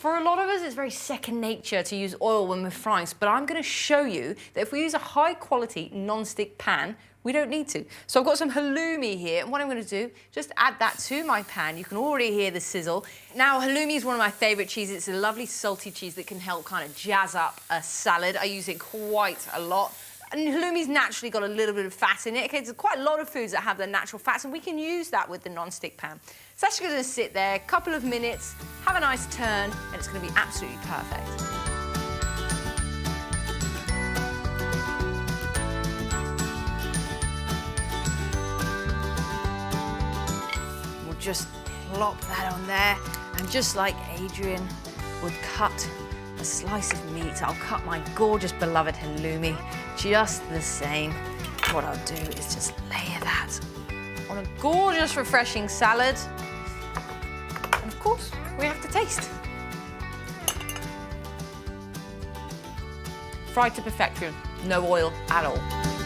For a lot of us, it's very second nature to use oil when we're frying, but I'm going to show you that if we use a high-quality non-stick pan, we don't need to. So I've got some halloumi here, and what I'm going to do, just add that to my pan. You can already hear the sizzle. Now, halloumi is one of my favourite cheeses. It's a lovely salty cheese that can help kind of jazz up a salad. I use it quite a lot. And halloumi's naturally got a little bit of fat in it. Okay, there's quite a lot of foods that have their natural fats, and we can use that with the non-stick pan. It's actually going to sit there a couple of minutes, have a nice turn, and it's going to be absolutely perfect. We'll just plop that on there, and just like Adrian would cut a slice of meat, I'll cut my gorgeous beloved halloumi just the same. What I'll do is just layer that on a gorgeous, refreshing salad. And of course, we have to taste. Fried to perfection, no oil at all.